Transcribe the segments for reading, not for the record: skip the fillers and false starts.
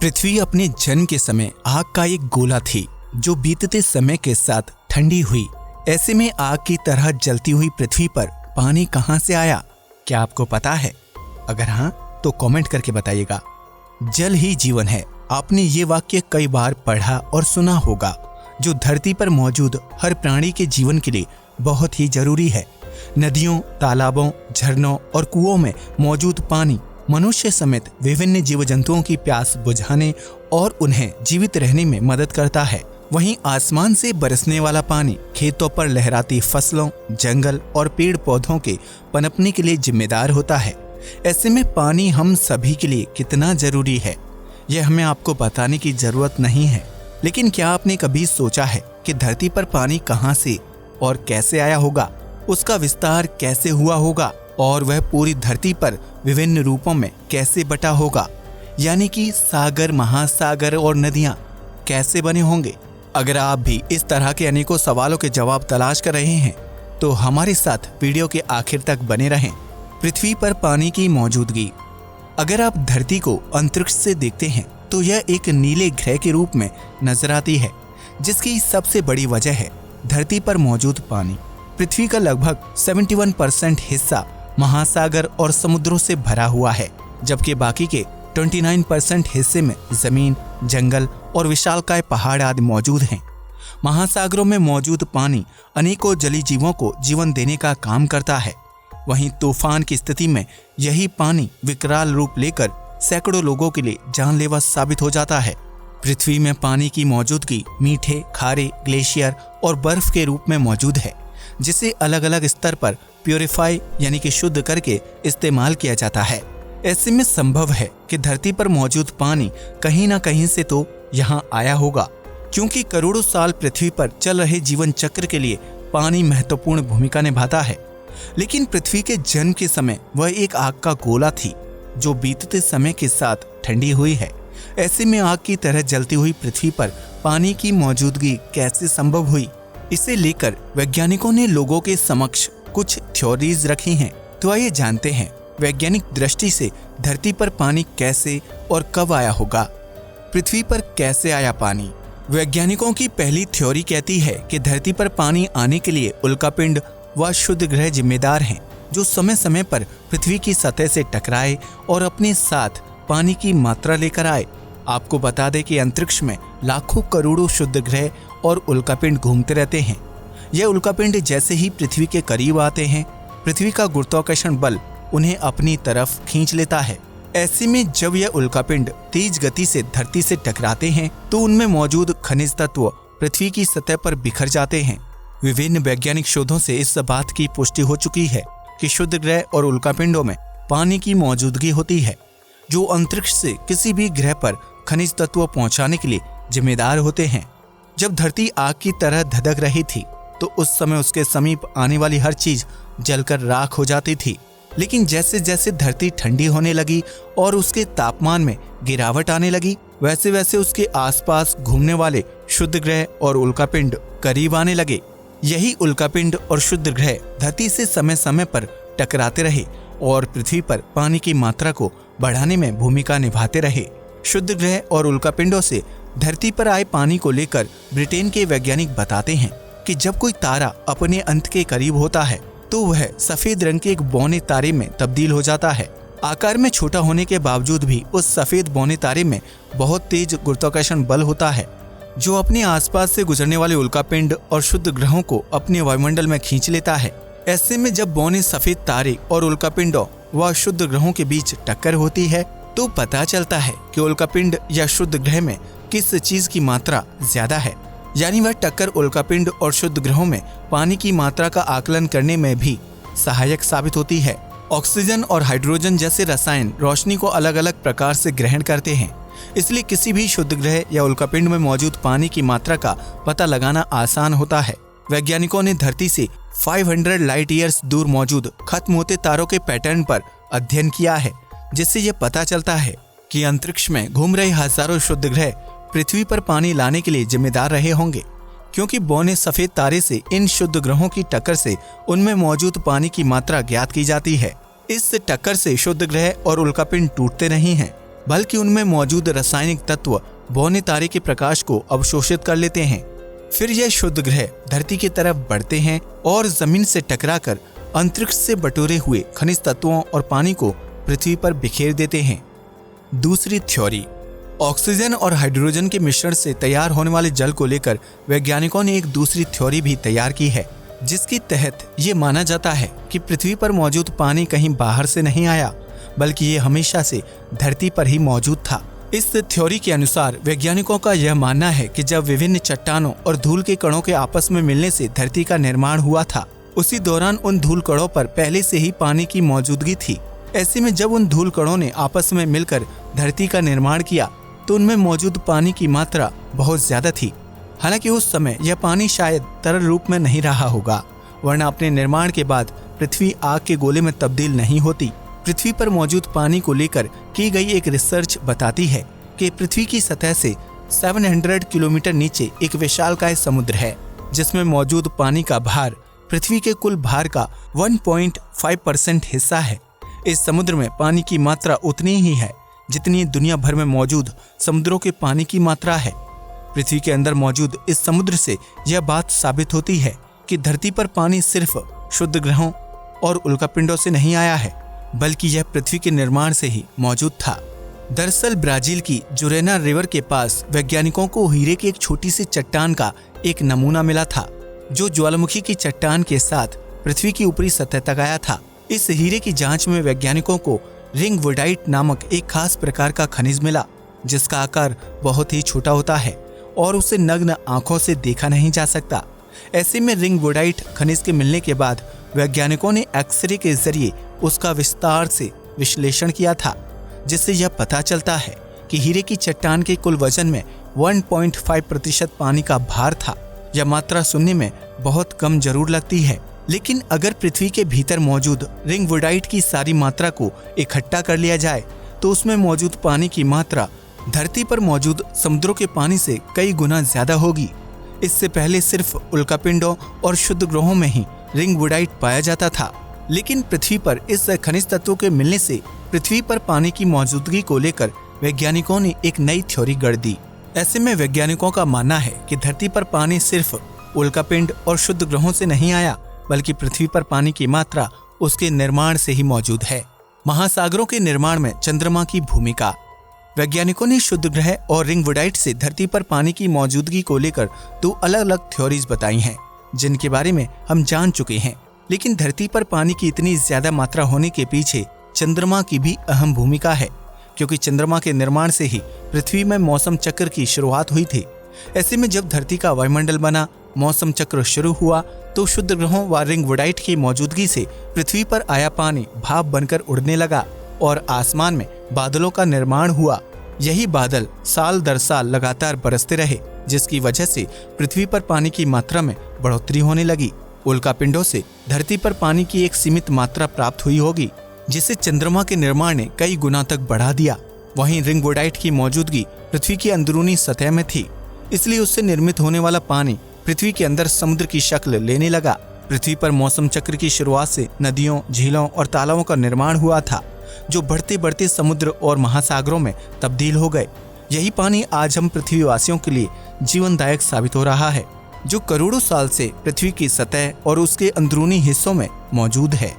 पृथ्वी अपने जन्म के समय आग का एक गोला थी जो बीतते समय के साथ ठंडी हुई। ऐसे में आग की तरह जलती हुई पृथ्वी पर पानी कहां से आया, क्या आपको पता है? अगर हाँ तो कमेंट करके बताइएगा। जल ही जीवन है, आपने ये वाक्य कई बार पढ़ा और सुना होगा, जो धरती पर मौजूद हर प्राणी के जीवन के लिए बहुत ही जरूरी है। नदियों, तालाबों, झरनों और कुओं में मौजूद पानी मनुष्य समेत विभिन्न जीव जंतुओं की प्यास बुझाने और उन्हें जीवित रहने में मदद करता है। वहीं आसमान से बरसने वाला पानी खेतों पर लहराती फसलों, जंगल और पेड़ पौधों के पनपने के लिए जिम्मेदार होता है। ऐसे में पानी हम सभी के लिए कितना जरूरी है, यह हमें आपको बताने की जरूरत नहीं है। लेकिन क्या आपने कभी सोचा है कि धरती पर पानी कहां से और कैसे आया होगा, उसका विस्तार कैसे हुआ होगा और वह पूरी धरती पर विभिन्न रूपों में कैसे बटा होगा, यानी कि सागर, महासागर और नदियां कैसे बने होंगे? अगर आप भी इस तरह के अनेकों सवालों के जवाब तलाश कर रहे हैं तो हमारे साथ वीडियो के आखिर तक बने रहें। पृथ्वी पर पानी की मौजूदगी। अगर आप धरती को अंतरिक्ष से देखते हैं तो यह एक नीले ग्रह के रूप में नजर आती है, जिसकी सबसे बड़ी वजह है धरती पर मौजूद पानी। पृथ्वी का लगभग 71% हिस्सा महासागर और समुद्रों से भरा हुआ है, जबकि बाकी के 29% हिस्से में जमीन, जंगल और विशालकाय पहाड़ आदि मौजूद हैं। महासागरों में मौजूद पानी अनेकों जलीय जीवों को जीवन देने का काम करता है। वहीं तूफान की स्थिति में यही पानी विकराल रूप लेकर सैकड़ों लोगों के लिए जानलेवा साबित हो जाता है। पृथ्वी में पानी की मौजूदगी मीठे, खारे, ग्लेशियर और बर्फ के रूप में मौजूद है, जिसे अलग अलग स्तर पर प्यूरिफाई यानी कि शुद्ध करके इस्तेमाल किया जाता है। ऐसे में संभव है कि धरती पर मौजूद पानी कहीं ना कहीं से तो यहाँ आया होगा, क्योंकि करोड़ों साल पृथ्वी पर चल रहे जीवन चक्र के लिए पानी महत्वपूर्ण भूमिका निभाता है। लेकिन पृथ्वी के जन्म के समय वह एक आग का गोला थी जो बीतते समय के साथ ठंडी हुई है। ऐसे में आग की तरह जलती हुई पृथ्वी पर पानी की मौजूदगी कैसे संभव हुई, इसे लेकर वैज्ञानिकों ने लोगों के समक्ष कुछ थ्योरीज रखी हैं। तो आइए जानते हैं वैज्ञानिक दृष्टि से धरती पर पानी कैसे और कब आया होगा। पृथ्वी पर कैसे आया पानी? वैज्ञानिकों की पहली थ्योरी कहती है कि धरती पर पानी आने के लिए उल्कापिंड व शुद्ध ग्रह जिम्मेदार हैं, जो समय समय पर पृथ्वी की सतह से टकराए और अपने साथ पानी की मात्रा लेकर आए। आपको बता दें कि अंतरिक्ष में लाखों करोड़ों शुद्ध ग्रह और उल्कापिंड घूमते रहते हैं। यह उल्कापिंड जैसे ही पृथ्वी के करीब आते हैं, पृथ्वी का गुरुत्वाकर्षण बल उन्हें अपनी तरफ खींच लेता है। ऐसे में जब यह उल्कापिंड तेज गति से धरती से टकराते हैं तो उनमें मौजूद खनिज तत्व पृथ्वी की सतह पर बिखर जाते हैं। विभिन्न वैज्ञानिक शोधों से इस बात की पुष्टि हो चुकी है कि शुद्ध ग्रह और उल्कापिंडों में पानी की मौजूदगी होती है, जो अंतरिक्ष से किसी भी ग्रह पर खनिज तत्व पहुंचाने के लिए जिम्मेदार होते हैं। जब धरती आग की तरह धधक रही थी तो उस समय उसके समीप आने वाली हर चीज जलकर राख हो जाती थी। लेकिन जैसे जैसे धरती ठंडी होने लगी और उसके तापमान में गिरावट आने लगी, वैसे वैसे उसके आसपास घूमने वाले शुद्ध ग्रह और उल्कापिंड करीब आने लगे। यही उल्कापिंड और शुद्ध ग्रह धरती से समय समय पर टकराते रहे और पृथ्वी पर पानी की मात्रा को बढ़ाने में भूमिका निभाते रहे। शुद्ध ग्रह और उल्कापिंडों से धरती पर आए पानी को लेकर ब्रिटेन के वैज्ञानिक बताते हैं कि जब कोई तारा अपने अंत के करीब होता है तो वह सफेद रंग के एक बौने तारे में तब्दील हो जाता है। आकार में छोटा होने के बावजूद भी उस सफेद बौने तारे में बहुत तेज गुरुत्वाकर्षण बल होता है, जो अपने आसपास से गुजरने वाले उल्कापिंड और शुद्ध ग्रहों को अपने वायुमंडल में खींच लेता है। ऐसे में जब बौने सफेद तारे और उल्कापिंडों व शुद्ध ग्रहों के बीच टक्कर होती है तो पता चलता है कि उल्कापिंड या शुद्ध ग्रह में किस चीज की मात्रा ज्यादा है। यानी वह टक्कर उल्कापिंड और शुद्ध ग्रहों में पानी की मात्रा का आकलन करने में भी सहायक साबित होती है। ऑक्सीजन और हाइड्रोजन जैसे रसायन रोशनी को अलग अलग प्रकार से ग्रहण करते हैं, इसलिए किसी भी शुद्ध ग्रह या उल्कापिंड में मौजूद पानी की मात्रा का पता लगाना आसान होता है। वैज्ञानिकों ने धरती से 500 लाइट ईयर्स दूर मौजूद खत्म होते तारों के पैटर्न पर अध्ययन किया है, जिससे यह पता चलता है कि अंतरिक्ष में घूम रहे हजारों शुद्ध ग्रह पृथ्वी पर पानी लाने के लिए जिम्मेदार रहे होंगे, क्योंकि बौने सफेद तारे से इन शुद्ध ग्रहों की टक्कर से उनमें मौजूद पानी की मात्रा ज्ञात की जाती है। इस टक्कर से शुद्ध ग्रह और उल्कापिंड टूटते नहीं हैं, बल्कि उनमें मौजूद रासायनिक तत्व बौने तारे के प्रकाश को अवशोषित कर लेते हैं। फिर यह शुद्ध ग्रह धरती की तरफ बढ़ते हैं और जमीन से टकराकर अंतरिक्ष से बटोरे हुए खनिज तत्वों और पानी को पृथ्वी पर बिखेर देते हैं। दूसरी थ्योरी, ऑक्सीजन और हाइड्रोजन के मिश्रण से तैयार होने वाले जल को लेकर वैज्ञानिकों ने एक दूसरी थ्योरी भी तैयार की है, जिसके तहत ये माना जाता है कि पृथ्वी पर मौजूद पानी कहीं बाहर से नहीं आया, बल्कि ये हमेशा से धरती पर ही मौजूद था। इस थ्योरी के अनुसार वैज्ञानिकों का यह मानना है कि जब विभिन्न चट्टानों और धूल के कणों के आपस में मिलने से धरती का निर्माण हुआ था, उसी दौरान उन धूल कणों पर पहले से ही पानी की मौजूदगी थी। ऐसे में जब उन धूल कणों ने आपस में मिलकर धरती का निर्माण किया तो उनमें मौजूद पानी की मात्रा बहुत ज्यादा थी। हालांकि उस समय यह पानी शायद तरल रूप में नहीं रहा होगा, वरना अपने निर्माण के बाद पृथ्वी आग के गोले में तब्दील नहीं होती। पृथ्वी पर मौजूद पानी को लेकर की गई एक रिसर्च बताती है कि पृथ्वी की सतह से 700 किलोमीटर नीचे एक विशालकाय समुद्र है, जिसमें मौजूद पानी का भार पृथ्वी के कुल भार का 1.5% हिस्सा है। इस समुद्र में पानी की मात्रा उतनी ही है जितनी दुनिया भर में मौजूद समुद्रों के पानी की मात्रा है। पृथ्वी के अंदर मौजूद इस समुद्र से यह बात साबित होती है कि धरती पर पानी सिर्फ शुद्ध ग्रहों और उल्कापिंडों से नहीं आया है, बल्कि यह पृथ्वी के निर्माण से ही मौजूद था। दरअसल ब्राजील की जुरेना रिवर के पास वैज्ञानिकों को हीरे की एक छोटी सी चट्टान का एक नमूना मिला था, जो ज्वालामुखी की चट्टान के साथ पृथ्वी की ऊपरी सतह तक आया था। इस हीरे की जांच में वैज्ञानिकों को रिंग वुडाइट नामक एक खास प्रकार का खनिज मिला, जिसका आकार बहुत ही छोटा होता है और उसे नग्न आंखों से देखा नहीं जा सकता। ऐसे में रिंग वुडाइट खनिज के मिलने के बाद वैज्ञानिकों ने एक्सरे के जरिए उसका विस्तार से विश्लेषण किया था, जिससे यह पता चलता है कि हीरे की चट्टान के कुल वजन में 1.5% पानी का भार था। यह मात्रा सुनने में बहुत कम जरूर लगती है, लेकिन अगर पृथ्वी के भीतर मौजूद रिंग वुडाइट की सारी मात्रा को इकट्ठा कर लिया जाए तो उसमें मौजूद पानी की मात्रा धरती पर मौजूद समुद्रों के पानी से कई गुना ज्यादा होगी। इससे पहले सिर्फ उल्कापिंडों और शुद्ध ग्रहों में ही रिंग वुडाइट पाया जाता था, लेकिन पृथ्वी पर इस खनिज तत्वों के मिलने से पृथ्वी पर पानी की मौजूदगी को लेकर वैज्ञानिकों ने एक नई थ्योरी गढ़ दी। ऐसे में वैज्ञानिकों का मानना है कि धरती पर पानी सिर्फ उल्कापिंड और शुद्ध ग्रहों से नहीं आया, बल्कि पृथ्वी पर पानी की मात्रा उसके निर्माण से ही मौजूद है। महासागरों के निर्माण में चंद्रमा की भूमिका। वैज्ञानिकों ने शुद्ध ग्रह और रिंग वुडाइट से धरती पर पानी की मौजूदगी को लेकर 2 अलग-अलग थ्योरीज बताई हैं, जिनके बारे में हम जान चुके हैं। लेकिन धरती पर पानी की इतनी ज्यादा मात्रा होने के पीछे चंद्रमा की भी अहम भूमिका है, क्योंकि चंद्रमा के निर्माण से ही पृथ्वी में मौसम चक्र की शुरुआत हुई थी। ऐसे में जब धरती का वायुमंडल बना, मौसम चक्र शुरू हुआ, तो शुद्ध ग्रहों व रिंग वुडाइट की मौजूदगी से पृथ्वी पर आया पानी भाप बनकर उड़ने लगा और आसमान में बादलों का निर्माण हुआ। यही बादल साल दर साल लगातार बरसते रहे, जिसकी वजह से पृथ्वी पर पानी की मात्रा में बढ़ोतरी होने लगी। उल्कापिंडों से धरती पर पानी की एक सीमित मात्रा प्राप्त हुई होगी, जिसे चंद्रमा के निर्माण ने कई गुना तक बढ़ा दिया। वहीं रिंग वुडाइट की मौजूदगी पृथ्वी की अंदरूनी सतह में थी, इसलिए उससे निर्मित होने वाला पानी पृथ्वी के अंदर समुद्र की शक्ल लेने लगा। पृथ्वी पर मौसम चक्र की शुरुआत से नदियों, झीलों और तालाबों का निर्माण हुआ था, जो बढ़ते बढ़ते समुद्र और महासागरों में तब्दील हो गए। यही पानी आज हम पृथ्वीवासियों के लिए जीवनदायक साबित हो रहा है, जो करोड़ों साल से पृथ्वी की सतह और उसके अंदरूनी हिस्सों में मौजूद है।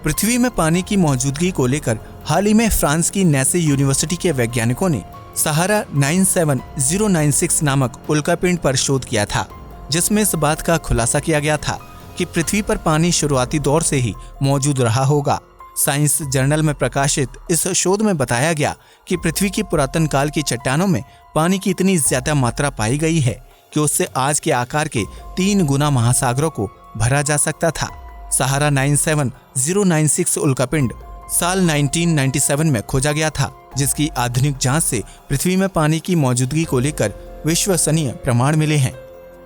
पृथ्वी में पानी की मौजूदगी को लेकर हाल ही में फ्रांस की नैसे यूनिवर्सिटी के वैज्ञानिकों ने सहारा 97096 नामक उल्कापिंड पर शोध किया था, जिसमें इस बात का खुलासा किया गया था कि पृथ्वी पर पानी शुरुआती दौर से ही मौजूद रहा होगा। साइंस जर्नल में प्रकाशित इस शोध में बताया गया कि पृथ्वी की पुरातन काल की चट्टानों में पानी की इतनी ज्यादा मात्रा पाई गई है कि उससे आज के आकार के 3 गुना महासागरों को भरा जा सकता था। सहारा 97096 उल्कापिंड साल 1997 में खोजा गया था, जिसकी आधुनिक जांच से पृथ्वी में पानी की मौजूदगी को लेकर विश्वसनीय प्रमाण मिले हैं।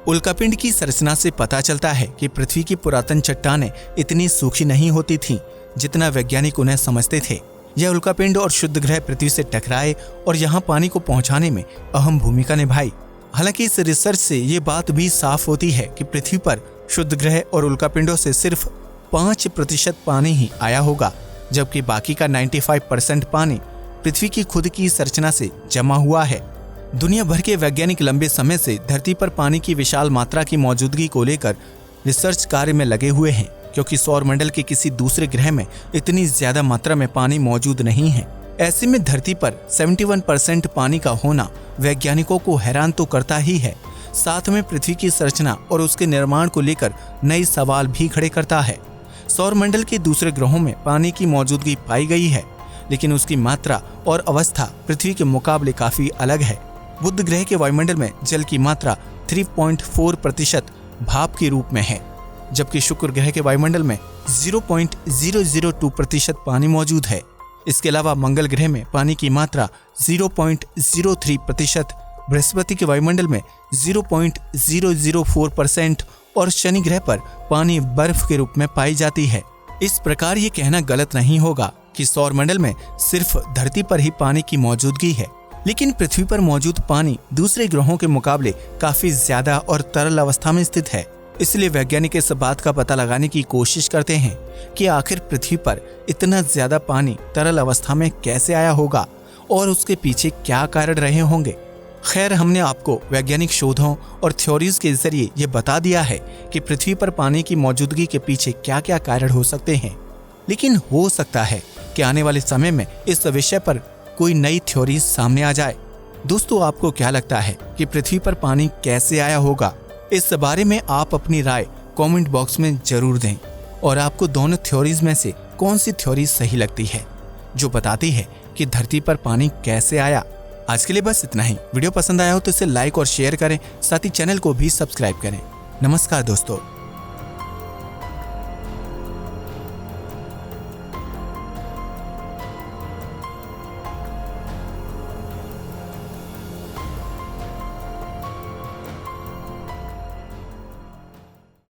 उल्कापिंड की संरचना से पता चलता है कि पृथ्वी की पुरातन चट्टानें इतनी सूखी नहीं होती थीं, जितना वैज्ञानिक उन्हें समझते थे। यह उल्कापिंड और शुद्ध ग्रह पृथ्वी से टकराए और यहाँ पानी को पहुँचाने में अहम भूमिका निभाई। हालांकि इस रिसर्च से ये बात भी साफ होती है कि पृथ्वी पर शुद्ध ग्रह और उल्कापिंडों से सिर्फ 5% पानी ही आया होगा, जबकि बाकी का 95% पानी पृथ्वी की खुद की संरचना से जमा हुआ है। दुनिया भर के वैज्ञानिक लंबे समय से धरती पर पानी की विशाल मात्रा की मौजूदगी को लेकर रिसर्च कार्य में लगे हुए हैं, क्योंकि सौरमंडल के किसी दूसरे ग्रह में इतनी ज्यादा मात्रा में पानी मौजूद नहीं है। ऐसे में धरती पर 71% पानी का होना वैज्ञानिकों को हैरान तो करता ही है, साथ में पृथ्वी की संरचना और उसके निर्माण को लेकर नए सवाल भी खड़े करता है। सौरमंडल के दूसरे ग्रहों में पानी की मौजूदगी पाई गई है, लेकिन उसकी मात्रा और अवस्था पृथ्वी के मुकाबले काफी अलग है। बुध ग्रह के वायुमंडल में जल की मात्रा 3.4% भाप के रूप में है, जबकि शुक्र ग्रह के वायुमंडल में 0.002% पानी मौजूद है। इसके अलावा मंगल ग्रह में पानी की मात्रा 0.03%, बृहस्पति के वायुमंडल में 0.004% और शनि ग्रह पर पानी बर्फ के रूप में पाई जाती है। इस प्रकार ये कहना गलत नहीं होगा कि सौरमंडल में सिर्फ धरती पर ही पानी की मौजूदगी है, लेकिन पृथ्वी पर मौजूद पानी दूसरे ग्रहों के मुकाबले काफी ज्यादा और तरल अवस्था में स्थित है। इसलिए वैज्ञानिक इस बात का पता लगाने की कोशिश करते हैं कि आखिर पृथ्वी पर इतना ज्यादा पानी तरल अवस्था में कैसे आया होगा और उसके पीछे क्या कारण रहे होंगे। खैर, हमने आपको वैज्ञानिक शोधों और थ्योरीज के जरिए ये बता दिया है कि पृथ्वी पर पानी की मौजूदगी के पीछे क्या क्या कारण हो सकते हैं, लेकिन हो सकता है कि आने वाले समय में इस विषय पर कोई नई थ्योरी सामने आ जाए। दोस्तों, आपको क्या लगता है कि पृथ्वी पर पानी कैसे आया होगा? इस बारे में आप अपनी राय कमेंट बॉक्स में जरूर दें। और आपको दोनों थ्योरीज में से कौन सी थ्योरी सही लगती है जो बताती है कि धरती पर पानी कैसे आया? आज के लिए बस इतना ही। वीडियो पसंद आया हो तो इसे लाइक और शेयर करें, साथ ही चैनल को भी सब्सक्राइब करें। नमस्कार दोस्तों।